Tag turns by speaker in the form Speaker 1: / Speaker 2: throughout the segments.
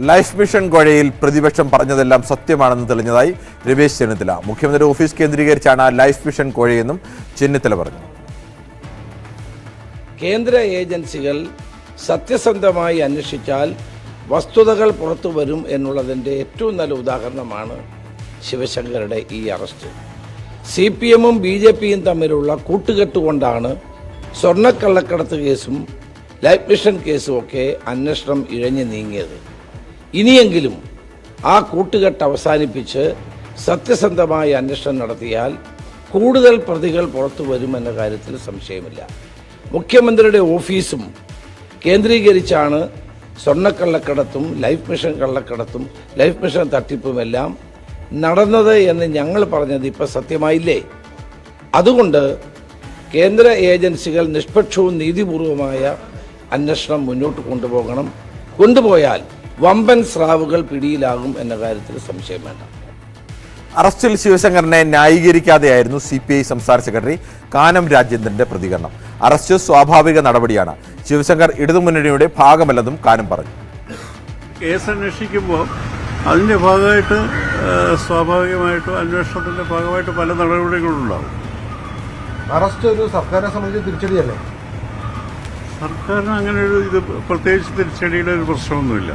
Speaker 1: Life mission കോഴയിൽ പ്രതിപക്ഷം പറഞ്ഞതെല്ലാം സത്യമാണെന്ന് തെളിഞ്ഞതായി രമേശ് ചെന്നിത്തല. മുഖ്യമന്ത്രി ഓഫീസ് കേന്ദ്രീകരിച്ചാണ് ലൈഫ് മിഷൻ കോഴയെന്നും ചെന്നിത്തല പറഞ്ഞു.
Speaker 2: കേന്ദ്ര ഏജൻസികൾ സത്യസന്ധമായി അന്വേഷിച്ചാൽ വസ്തുതകൾ പുറത്തു വരും എന്നുള്ളതിൻ്റെ ഏറ്റവും നല്ല ഉദാഹരണമാണ് ശിവശങ്കറുടെ ഈ അറസ്റ്റ്. CPM-ഉം BJP-യും തമ്മിലുള്ള കൂട്ടുകെട്ടുകൊണ്ടാണ് സ്വർണ്ണക്കള്ളക്കടത്ത് കേസും ലൈഫ് മിഷൻ കേസും ഒക്കെ അന്വേഷണം ഇഴഞ്ഞു നീങ്ങിയത്. ഇനിയെങ്കിലും ആ കൂട്ടുകെട്ട് അവസാനിപ്പിച്ച് സത്യസന്ധമായ അന്വേഷണം നടത്തിയാൽ കൂടുതൽ പ്രതികൾ പുറത്തു വരുമെന്ന കാര്യത്തിൽ സംശയമില്ല. മുഖ്യമന്ത്രിയുടെ ഓഫീസും കേന്ദ്രീകരിച്ചാണ് സ്വർണ്ണക്കള്ളക്കടത്തും ലൈഫ് മിഷൻ കള്ളക്കടത്തും ലൈഫ് മിഷൻ തട്ടിപ്പുമെല്ലാം നടന്നത് എന്ന് ഞങ്ങൾ പറഞ്ഞത് ഇപ്പോൾ സത്യമായില്ലേ? അതുകൊണ്ട് കേന്ദ്ര ഏജൻസികൾ നിഷ്പക്ഷവും നീതിപൂർവമായ അന്വേഷണം മുന്നോട്ട് കൊണ്ടുപോയാൽ വമ്പൻ സ്രാവുകൾ പിടിയിലാകും എന്ന കാര്യത്തിൽ സംശയം വേണ്ട.
Speaker 1: അറസ്റ്റിൽ ശിവശങ്കറിനെ ന്യായീകരിക്കാതെയായിരുന്നു CPI സംസ്ഥാന സെക്രട്ടറി കാനം രാജേന്ദ്രന്റെ പ്രതികരണം. അറസ്റ്റ് സ്വാഭാവിക നടപടിയാണ്. ശിവശങ്കർ ഇടതുമുന്നണിയുടെ ഭാഗമല്ലെന്നും കാനം പറഞ്ഞു.
Speaker 3: കേസ് അന്വേഷിക്കുമ്പോൾ അതിന്റെ ഭാഗമായിട്ട് സ്വാഭാവികമായിട്ടും അന്വേഷണത്തിന്റെ ഭാഗമായിട്ട് പല നടപടികളുണ്ടാവും.
Speaker 4: അറസ്റ്റ് ഒരു സർക്കാരിനെ സംബന്ധിച്ച് തിരിച്ചടിയല്ലേ?
Speaker 3: സർക്കാരിന് അങ്ങനെ ഇത് പ്രത്യേകിച്ച് തിരിച്ചടിയുടെ ഒരു പ്രശ്നമൊന്നുമില്ല.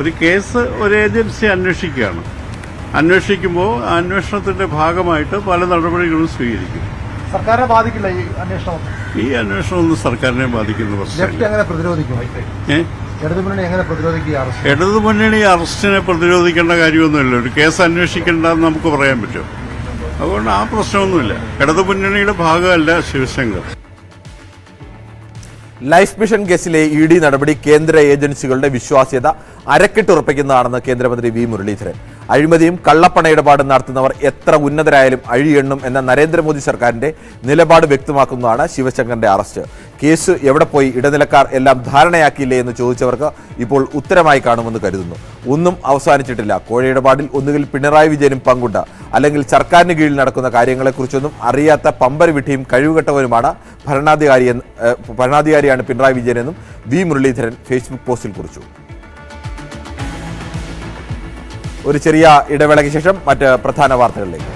Speaker 3: ഒരു കേസ് ഒരു ഏജൻസി അന്വേഷിക്കുകയാണ്. അന്വേഷിക്കുമ്പോൾ അന്വേഷണത്തിന്റെ ഭാഗമായിട്ട് പല നടപടികളും സ്വീകരിക്കും.
Speaker 4: സർക്കാരിനെ ബാധിക്കില്ല ഈ അന്വേഷണം?
Speaker 3: ഈ അന്വേഷണം ഒന്നും സർക്കാരിനെ ബാധിക്കുന്ന പ്രശ്നമില്ല.
Speaker 4: എങ്ങനെ പ്രതിരോധിക്കും? ഇടതുമുന്നണി എങ്ങനെ പ്രതിരോധിക്കും?
Speaker 3: ഇടതുമുന്നണി അറസ്റ്റിനെ പ്രതിരോധിക്കേണ്ട കാര്യമൊന്നുമില്ല. ഒരു കേസ് അന്വേഷിക്കേണ്ടെന്ന് നമുക്ക് പറയാൻ പറ്റും. അതുകൊണ്ട് ആ പ്രശ്നമൊന്നുമില്ല. ഇടതുമുന്നണിയുടെ ഭാഗമല്ല ശിവശങ്കർ.
Speaker 1: ലൈഫ് മിഷൻ കേസിലെ ED നടപടി കേന്ദ്ര ഏജൻസികളുടെ വിശ്വാസ്യത അരക്കിട്ടുറപ്പിക്കുന്നതാണെന്ന് കേന്ദ്രമന്ത്രി V. മുരളീധരൻ. അഴിമതിയും കള്ളപ്പണയിടപാടും നടത്തുന്നവർ എത്ര ഉന്നതരായാലും അഴിയെണ്ണും എന്ന നരേന്ദ്രമോദി സർക്കാരിന്റെ നിലപാട് വ്യക്തമാക്കുന്നതാണ് ശിവശങ്കറിന്റെ അറസ്റ്റ്. കേസ് എവിടെ പോയി, ഇടനിലക്കാർ എല്ലാം ധാരണയാക്കിയില്ലേ എന്ന് ചോദിച്ചവർക്ക് ഇപ്പോൾ ഉത്തരമായി കാണുമെന്ന് കരുതുന്നു. ഒന്നും അവസാനിച്ചിട്ടില്ല. കോഴയിടപാടിൽ ഒന്നുകിൽ പിണറായി വിജയനും പങ്കുണ്ട്, അല്ലെങ്കിൽ സർക്കാരിന് കീഴിൽ നടക്കുന്ന കാര്യങ്ങളെക്കുറിച്ചൊന്നും അറിയാത്ത പമ്പര വിട്ടിയും കഴിവുകെട്ടവരുമാണ് ഭരണാധികാരിയാണ് പിണറായി വിജയനെന്നും V. മുരളീധരൻ ഫേസ്ബുക്ക് പോസ്റ്റിൽ കുറിച്ചു. ഒരു ചെറിയ ഇടവേളയ്ക്ക് ശേഷം മറ്റ് പ്രധാന വാർത്തകളിലേക്ക്.